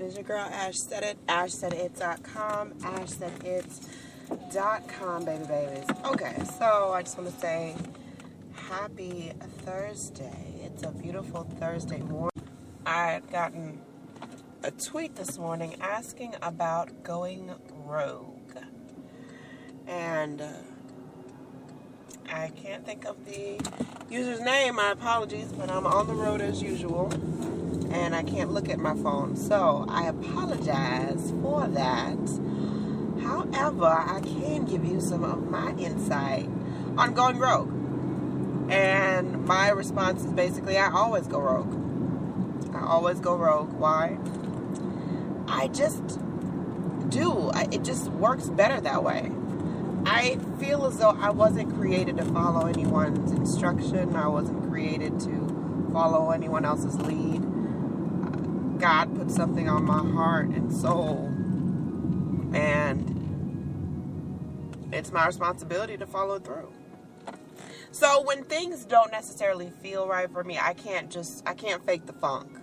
It is your girl, Ash Said It, ashsaidit.com, ashsaidit.com, babies. Okay, so I just want to say happy Thursday. It's a beautiful Thursday morning. I had gotten a tweet this morning asking about going rogue. And I can't think of the user's name. My apologies, but I'm on the road as usual. And I can't look at my phone. So I apologize for that. However, I can give you some of my insight on going rogue. And my response is basically, I always go rogue. I always go rogue. Why? I just do. It just works better that way. I feel as though I wasn't created to follow anyone's instruction. I wasn't created to follow anyone else's lead. God put something on my heart and soul, and it's my responsibility to follow through. So when things don't necessarily feel right for me, I can't fake the funk.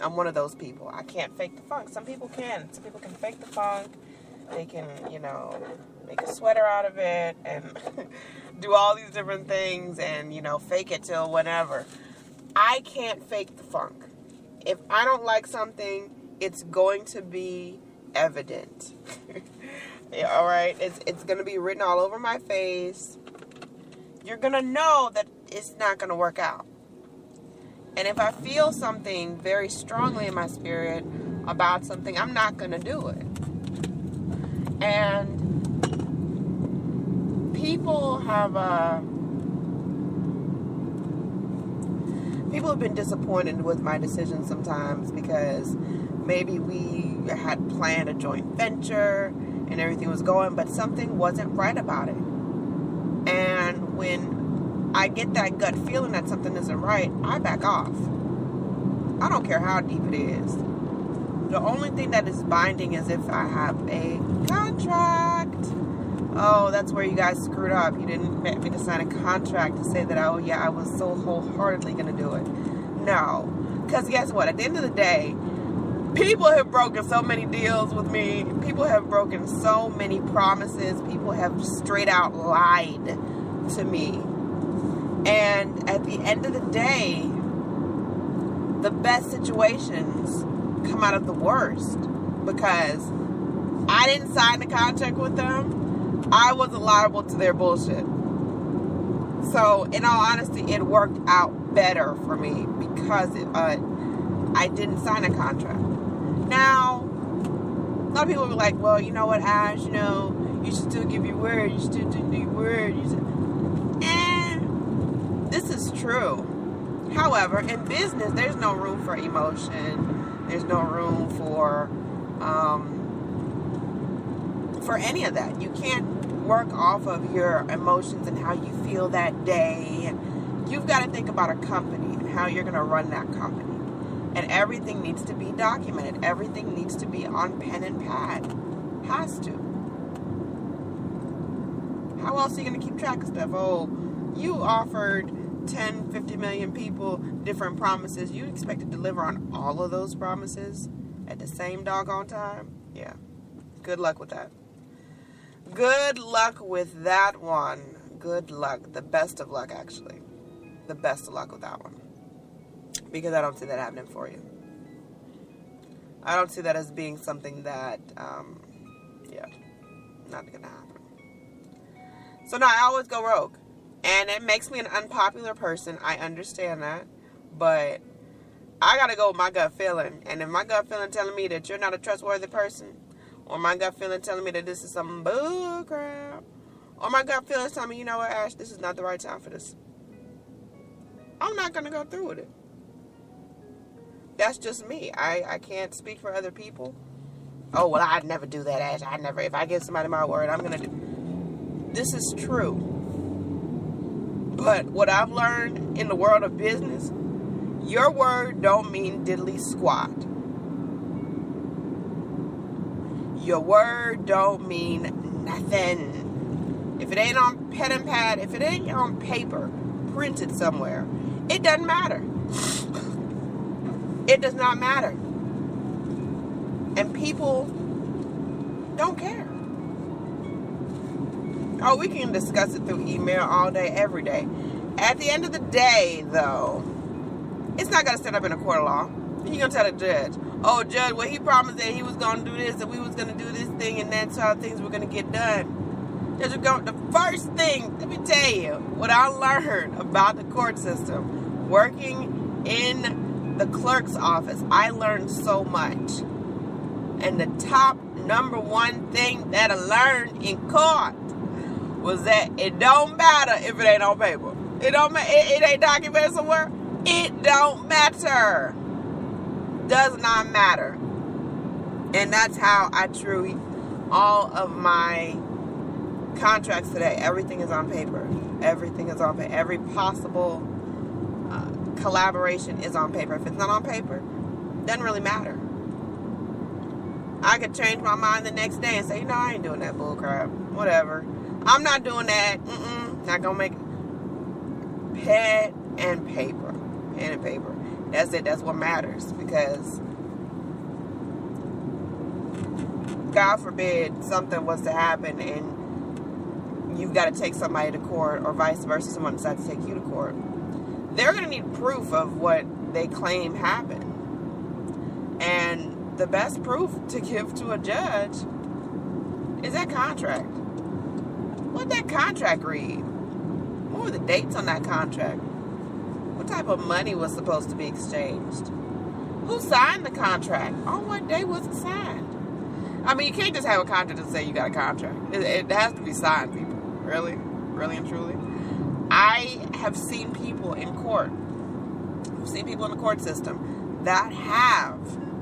I'm one of those people. I can't fake the funk. Some people can. Some people can fake the funk. They can, make a sweater out of it and do all these different things and, fake it till whenever. I can't fake the funk. If I don't like something, it's going to be evident. Yeah, all right? It's going to be written all over my face. You're going to know that it's not going to work out. And if I feel something very strongly in my spirit about something, I'm not going to do it. And people have been disappointed with my decisions sometimes because maybe we had planned a joint venture and everything was going, but something wasn't right about it. And when I get that gut feeling that something isn't right, I back off. I don't care how deep it is. The only thing that is binding is if I have a contract. Oh, that's where you guys screwed up. You didn't get me to sign a contract to say that, oh yeah, I was so wholeheartedly going to do it. No. Because guess what? At the end of the day, people have broken so many deals with me. People have broken so many promises. People have straight out lied to me. And at the end of the day, the best situations come out of the worst. Because I didn't sign the contract with them. I wasn't liable to their bullshit. So, in all honesty, it worked out better for me because I didn't sign a contract. Now, a lot of people were like, well, you know what, Ash, you should still give your word. You should still do your word. This is true. However, in business, there's no room for emotion. There's no room for any of that. You can't work off of your emotions and how you feel that day. You've got to think about a company and how you're going to run that company. And everything needs to be documented. Everything needs to be on pen and pad. Has to. How else are you going to keep track of stuff? Oh, you offered 10, 50 million people different promises. You expect to deliver on all of those promises at the same doggone time? Yeah. Good luck with that. Good luck with that one. Good luck. The best of luck, actually. The best of luck with that one. Because I don't see that happening for you. I don't see that as being something that, not going to happen. So, no, I always go rogue. And it makes me an unpopular person. I understand that. But I got to go with my gut feeling. And if my gut feeling telling me that you're not a trustworthy person, or my gut feeling telling me that this is some bull crap, or my gut feeling telling me, you know what, Ash, this is not the right time for this, I'm not going to go through with it. That's just me. I can't speak for other people. Oh, well, I'd never do that, Ash. If I give somebody my word, I'm going to do. This is true. But what I've learned in the world of business, your word don't mean diddly squat. Your word don't mean nothing. If it ain't on pen and pad, if it ain't on paper, printed somewhere, it doesn't matter. It does not matter. And people don't care. Oh, we can discuss it through email all day, every day. At the end of the day, though, it's not going to stand up in a court of law. And you're going to tell the judge, oh, judge, well, he promised that he was going to do this and we was going to do this thing and that's how things were going to get done. Judge, the first thing, let me tell you, what I learned about the court system, working in the clerk's office, I learned so much. And the top number one thing that I learned in court was that it don't matter if it ain't on paper. It ain't documented somewhere. It don't matter. Does not matter. And that's how I treat all of my contracts today. Everything is on paper. Everything is on paper. Every possible collaboration is on paper. If it's not on paper, it doesn't really matter. I could change my mind the next day and say, no, I ain't doing that bullcrap. Whatever. I'm not doing that. Not gonna make it. Pen and paper. Pen and paper. That's it. That's what matters. Because God forbid something was to happen and you've got to take somebody to court, or vice versa, someone decides to take you to court. They're going to need proof of what they claim happened. And the best proof to give to a judge is that contract. What did that contract read? What were the dates on that contract? What type of money was supposed to be exchanged? Who signed the contract? On what day was it signed? I mean, you can't just have a contract and say you got a contract. It has to be signed, people. Really? Really and truly? I have seen people in court. I've seen people in the court system that have,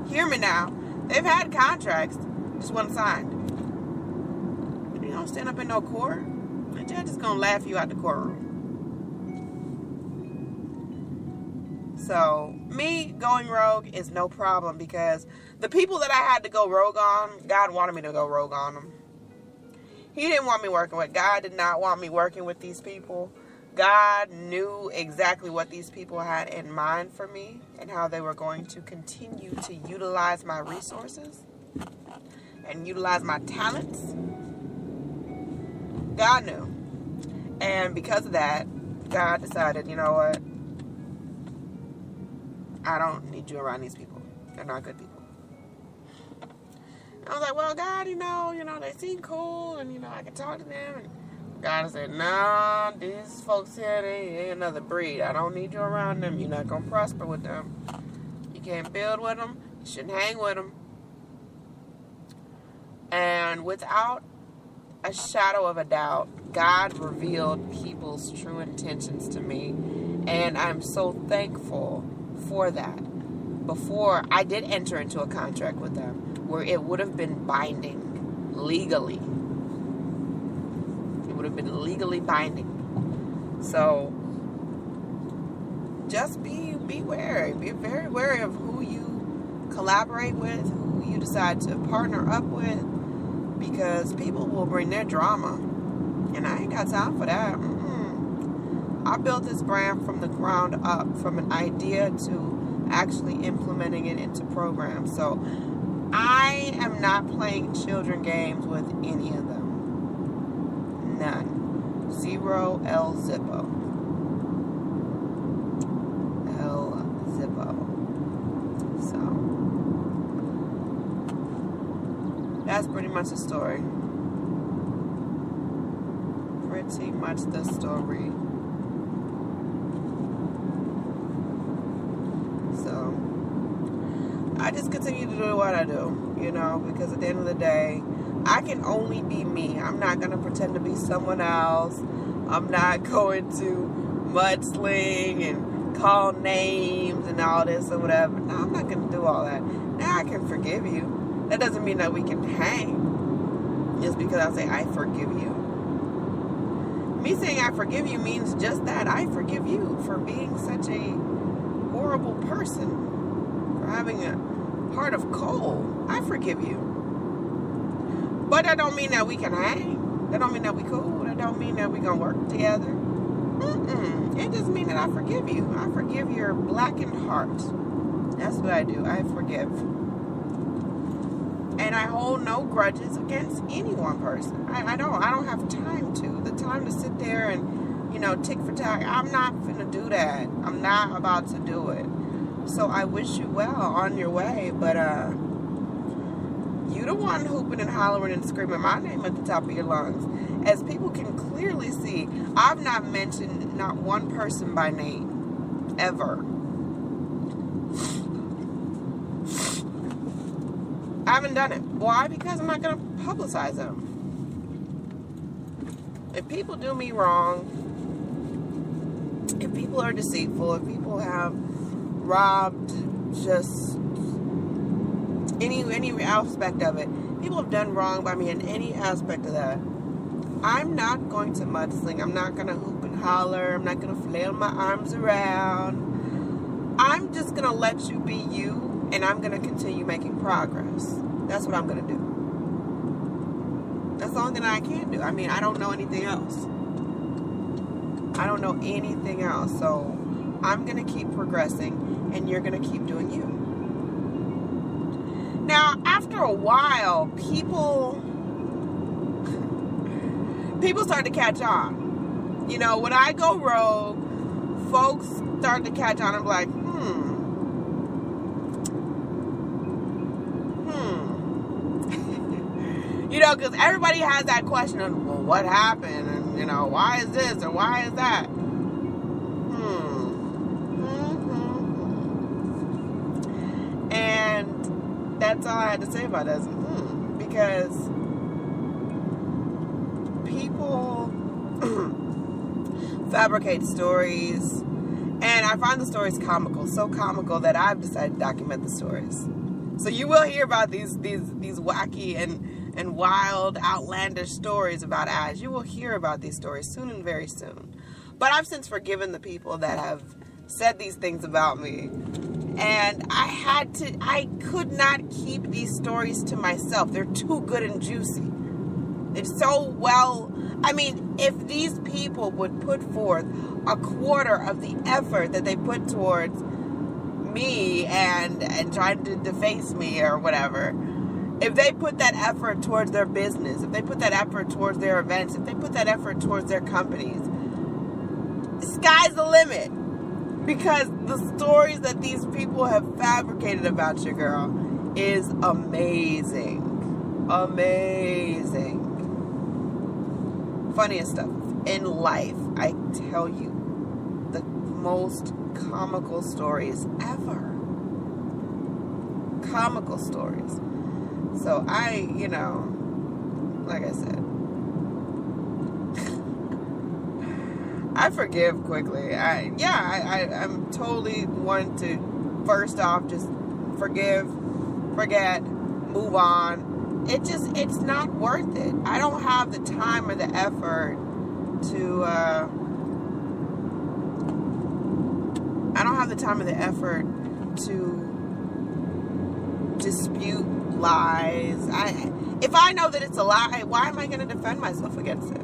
hear me now, they've had contracts, just wasn't signed. You don't stand up in no court. The judge is going to laugh you out the courtroom. So, me going rogue is no problem, because the people that I had to go rogue on, God wanted me to go rogue on them. He didn't want me working with. God did not want me working with these people. God knew exactly what these people had in mind for me and how they were going to continue to utilize my resources and utilize my talents. God knew. And because of that, God decided, you know what? I don't need you around these people. They're not good people. I was like, well, God, you know, they seem cool, and, I can talk to them. And God said, no, these folks here, they another breed. I don't need you around them. You're not going to prosper with them. You can't build with them. You shouldn't hang with them. And without a shadow of a doubt, God revealed people's true intentions to me. And I'm so thankful for that. Before, I did enter into a contract with them where it would have been binding legally. It would have been legally binding. So just be wary. Be very wary of who you collaborate with, who you decide to partner up with, because people will bring their drama, and I ain't got time for that. I built this brand from the ground up, from an idea to actually implementing it into programs. So I am not playing children games with any of them. None. Zero El Zippo. El Zippo. So that's pretty much the story. Pretty much the story. I just continue to do what I do, because at the end of the day, I can only be me. I'm not going to pretend to be someone else. I'm not going to mudsling and call names and all this or whatever. No, I'm not going to do all that. Now I can forgive you. That doesn't mean that we can hang just because I say I forgive you. Me saying I forgive you means just that. I forgive you for being such a horrible person. Having a heart of coal. I forgive you. But that don't mean that we can hang. That don't mean that we cool. That don't mean that we gonna work together. It just means that I forgive you. I forgive your blackened heart. That's what I do. I forgive. And I hold no grudges against any one person. I don't have time to. The time to sit there and, tick for tack. I'm not finna do that. I'm not about to do it. So I wish you well on your way. But, you the one hooping and hollering and screaming my name at the top of your lungs. As people can clearly see, I've not mentioned not one person by name. Ever. I haven't done it. Why? Because I'm not going to publicize them. If people do me wrong, if people are deceitful, if people have robbed just any aspect of it, people have done wrong by me in any aspect of that, I'm not going to mudsling. I'm not going to hoop and holler. I'm not going to flail my arms around. I'm just going to let you be you, and I'm going to continue making progress. That's what I'm going to do. That's the only thing I can do. I mean, I don't know anything else. I don't know anything else. So I'm going to keep progressing, and you're going to keep doing you. Now, after a while, people start to catch on. When I go rogue, folks start to catch on and be like, because everybody has that question of, well, what happened? And, why is this or why is that? And that's all I had to say about that. Because people fabricate stories, and I find the stories comical, so comical that I've decided to document the stories. So you will hear about these wacky and wild, outlandish stories about Ash. You will hear about these stories soon and very soon. But I've since forgiven the people that have said these things about me. And I could not keep these stories to myself. They're too good and juicy. It's so well, if these people would put forth a quarter of the effort that they put towards me and trying to deface me or whatever, if they put that effort towards their business, if they put that effort towards their events, if they put that effort towards their companies, the sky's the limit. Because the stories that these people have fabricated about your girl is amazing. Amazing. Funniest stuff in life, I tell you. The most comical stories ever. Comical stories. So like I said, I forgive quickly. I'm totally one to, first off, just forgive, forget, move on. It's not worth it. I don't have the time or the effort to dispute lies. If I know that it's a lie, why am I going to defend myself against it?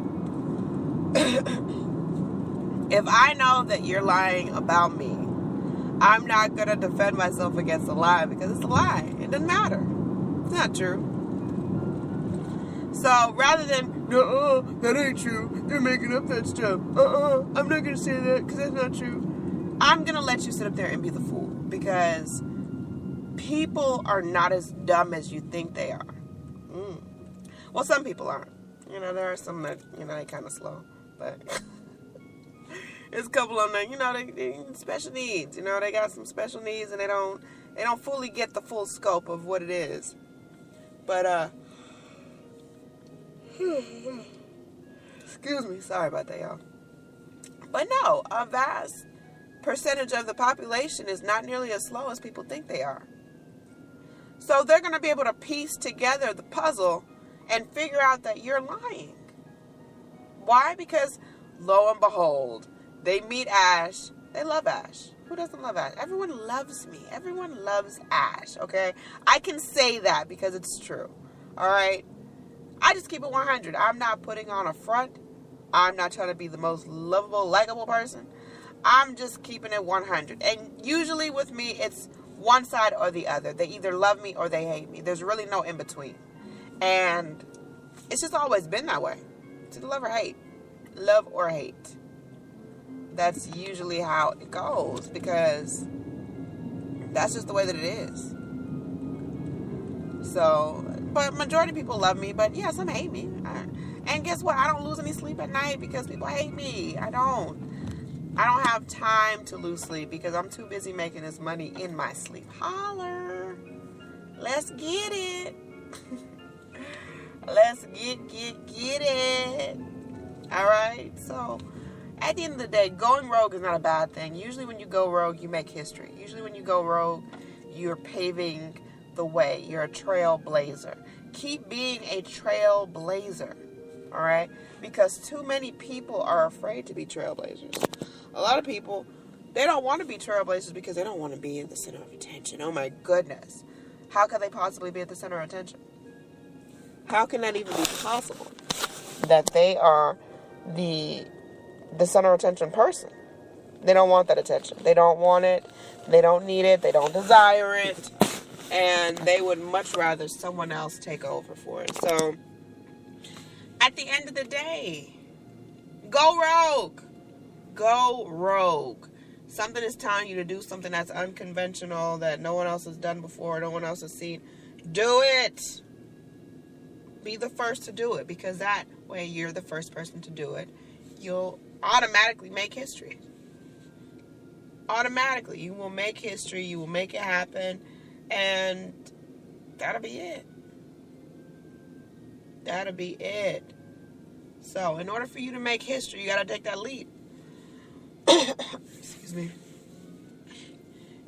If I know that you're lying about me, I'm not going to defend myself against a lie because it's a lie. It doesn't matter. It's not true. So rather than, that ain't true, they're making up that stuff. I'm not going to say that because that's not true. I'm going to let you sit up there and be the fool because people are not as dumb as you think they are. Well, some people aren't. There are some that, they kind of slow. But there's a couple of them that, they special needs. They got some special needs and they don't fully get the full scope of what it is. But, excuse me. Sorry about that, y'all. But no, a vast percentage of the population is not nearly as slow as people think they are. So they're going to be able to piece together the puzzle and figure out that you're lying. Why? Because lo and behold, they meet Ash. They love Ash. Who doesn't love Ash? Everyone loves me. Everyone loves Ash, okay? I can say that because it's true, all right? I just keep it 100. I'm not putting on a front. I'm not trying to be the most lovable, likable person. I'm just keeping it 100. And usually with me, it's one side or the other. They either love me or they hate me. There's really no in between. And it's just always been that way. It's either love or hate. Love or hate. That's usually how it goes, because that's just the way that it is. So, but majority of people love me, but yeah, some hate me. And guess what? I don't lose any sleep at night because people hate me. I don't have time to lose sleep because I'm too busy making this money in my sleep. Holler. Let's get it. Let's get it. All right? So, at the end of the day, going rogue is not a bad thing. Usually when you go rogue, you make history. Usually when you go rogue, you're paving the way. You're a trailblazer. Keep being a trailblazer. All right? Because too many people are afraid to be trailblazers. A lot of people, they don't want to be trailblazers because they don't want to be in the center of attention. Oh my goodness. How could they possibly be at the center of attention? How can that even be possible? That they are the center of attention person. They don't want that attention. They don't want it. They don't need it. They don't desire it. And they would much rather someone else take over for it. So, at the end of the day, go rogue. Go rogue. Something is telling you to do something that's unconventional, that no one else has done before, no one else has seen. Do it. Be the first to do it, because that way you're the first person to do it. You'll automatically make history. Automatically. You will make history. You will make it happen. And that'll be it. That'll be it. So, in order for you to make history, you got to take that leap. Excuse me.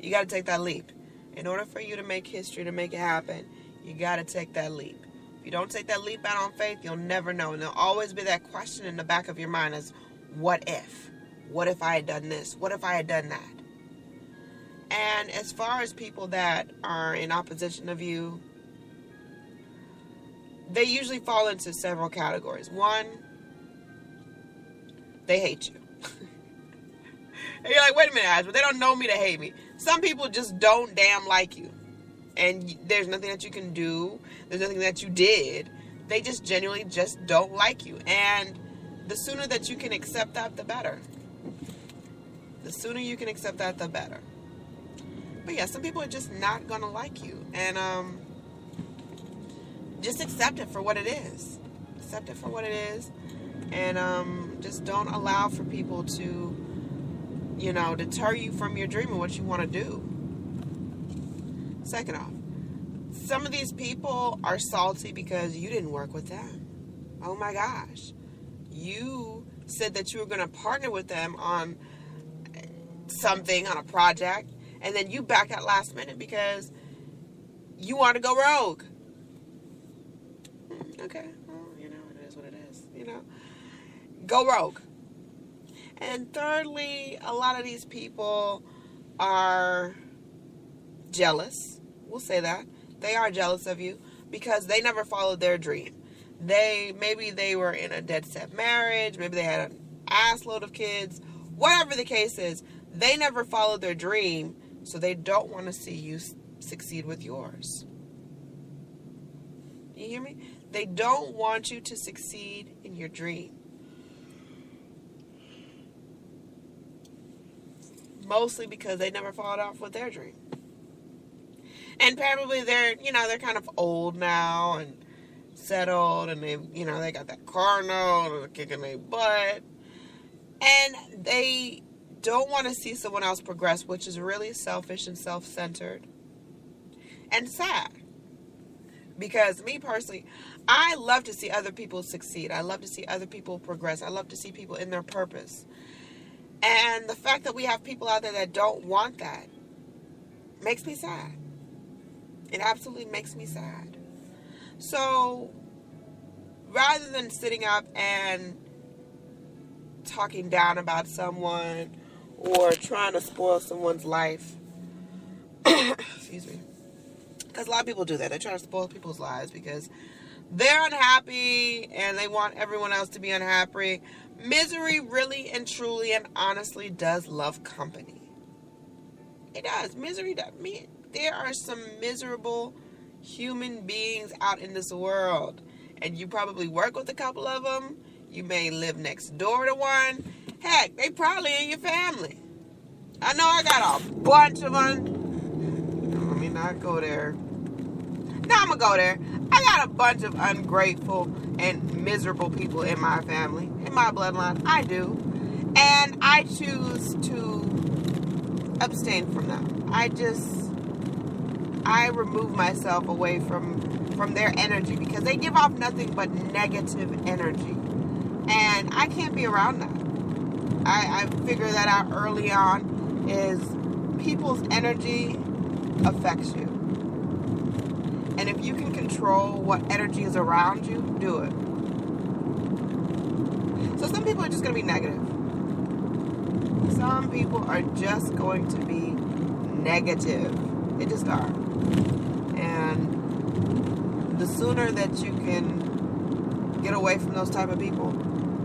You got to take that leap. In order for you to make history, to make it happen, you got to take that leap. If you don't take that leap out on faith, you'll never know. And there'll always be that question in the back of your mind as, what if? What if I had done this? What if I had done that? And as far as people that are in opposition of you, they usually fall into several categories. One, they hate you. And you're like, wait a minute, Ash, but they don't know me to hate me. Some people just don't damn like you. And there's nothing that you can do. There's nothing that you did. They just genuinely just don't like you. And the sooner that you can accept that, the better. The sooner you can accept that, the better. But yeah, some people are just not going to like you. And just accept it for what it is. Accept it for what it is. And just don't allow for people to, deter you from your dream and what you want to do. Second off, some of these people are salty because you didn't work with them. Oh my gosh. You said that you were going to partner with them on something, on a project, and then you back out last minute because you want to go rogue. Okay, well, it is what it is, Go rogue. And thirdly, a lot of these people are jealous. We'll say that. They are jealous of you because they never followed their dream. Maybe they were in a dead set marriage. Maybe they had an ass load of kids. Whatever the case is, they never followed their dream, so they don't want to see you succeed with yours. You hear me? They don't want you to succeed in your dream. Mostly because they never followed off with their dream. And probably they're kind of old now and settled, and they got that car note and they're kicking their butt. And they don't want to see someone else progress, which is really selfish and self-centered and sad. Because me personally, I love to see other people succeed. I love to see other people progress. I love to see people in their purpose. And the fact that we have people out there that don't want that makes me sad. It absolutely makes me sad. So, rather than sitting up and talking down about someone or trying to spoil someone's life, excuse me, because a lot of people do that. They try to spoil people's lives because they're unhappy and they want everyone else to be unhappy. Misery really and truly and honestly does love company. It does. Misery does. there are some miserable human beings out in this world. And you probably work with a couple of them. You may live next door to one. Heck, they probably in your family. I know I got a bunch of them. Let me not go there. No, I'm going to go there. I got a bunch of ungrateful and miserable people in my family, in my bloodline. I do. And I choose to abstain from them. I remove myself away from their energy because they give off nothing but negative energy. And I can't be around that. I figured that out early on is people's energy affects you. And if you can control what energy is around you, do it. So some people are just going to be negative. Some people are just going to be negative. They just are. And the sooner that you can get away from those type of people,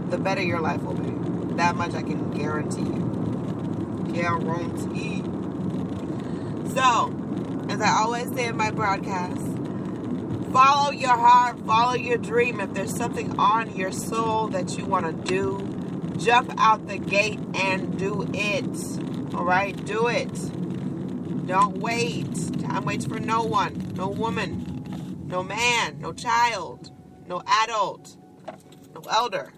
the better your life will be. That much I can guarantee you. Guarantee. So, as I always say in my broadcast, follow your heart, follow your dream. If there's something on your soul that you want to do, jump out the gate and do it. All right? Do it. Don't wait. Time waits for no one, no woman, no man, no child, no adult, no elder.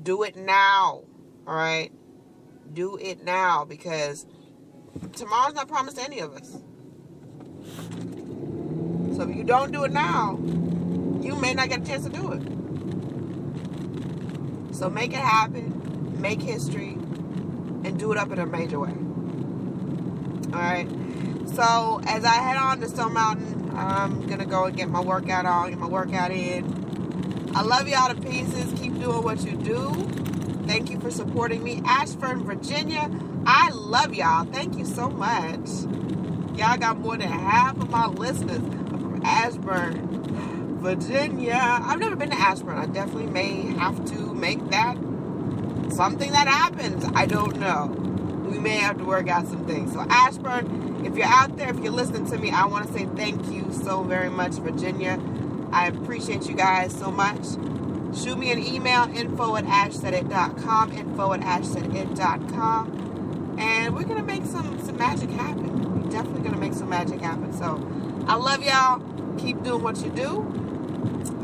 Do it now. All right? Do it now because tomorrow's not promised to any of us. So if you don't do it now, you may not get a chance to do it. So make it happen, make history, and do it up in a major way. Alright? So as I head on to Stone Mountain, I'm going to go and get my workout on, get my workout in. I love y'all to pieces. Keep doing what you do. Thank you for supporting me. Ashburn, Virginia. I love y'all. Thank you so much. Y'all got more than half of my listeners from Ashburn, Virginia. I've never been to Ashburn. I definitely may have to make that something that happens. I don't know. We may have to work out some things. So Ashburn, if you're out there, if you're listening to me, I want to say thank you so very much, Virginia. I appreciate you guys so much. Shoot me an email, info@ashsaidit.com, info@ashsaidit.com. And we're going to make some magic happen. We're definitely going to make some magic happen. So, I love y'all. Keep doing what you do.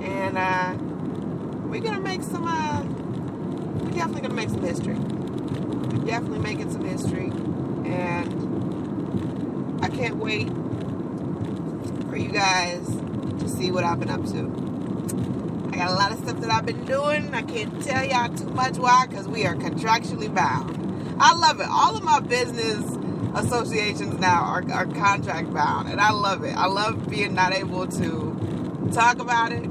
And we're going to make we're definitely going to make some history. We're definitely making some history. And I can't wait for you guys to see what I've been up to. I got a lot of stuff that I've been doing. I can't tell y'all too much. Why? Because we are contractually bound. I love it. All of my business associations now are contract bound. And I love it. I love being not able to talk about it,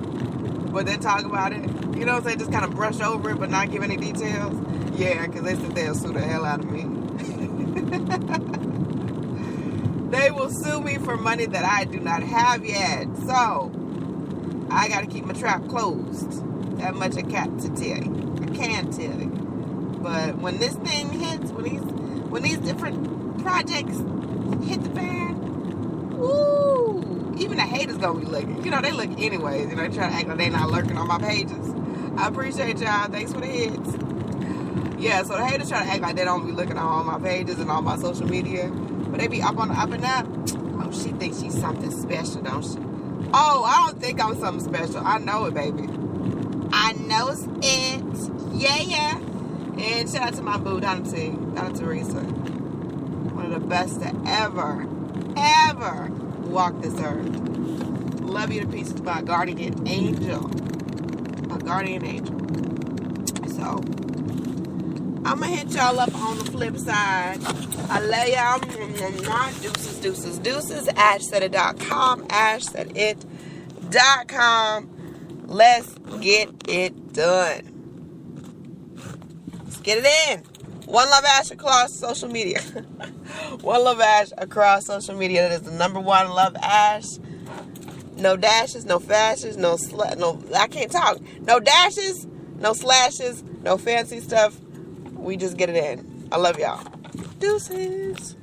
but then talk about it. You know what I'm saying? Just kind of brush over it, but not give any details. Yeah, because they said they'll sue the hell out of me. They will sue me for money that I do not have yet. So, I got to keep my trap closed. That much I got to tell you. I can tell you. But when this thing hits, when these different projects hit the fan, woo! Even the haters gonna be looking. You know, they look anyways. You know, they try to act like they not lurking on my pages. I appreciate y'all. Thanks for the hits. Yeah, so the haters try to act like they don't be looking on all my pages and all my social media. But they be up on the up and up. Oh, she thinks she's something special, don't she? Oh, I don't think I'm something special. I know it, baby. I knows it. Yeah. And shout out to my boo, Donna Teresa. One of the best to ever walk this earth. Love you to pieces, my guardian angel. My guardian angel. So, I'm going to hit y'all up on the flip side. I love y'all. Deuces. AshSaidIt.com. AshSaidIt.com. Let's get it done. Let's get it in. One Love Ash across social media. One Love Ash across social media. That is the number one Love Ash. No dashes, no fashes, no, I can't talk. No dashes, no slashes, no fancy stuff. We just get it in. I love y'all. Deuces.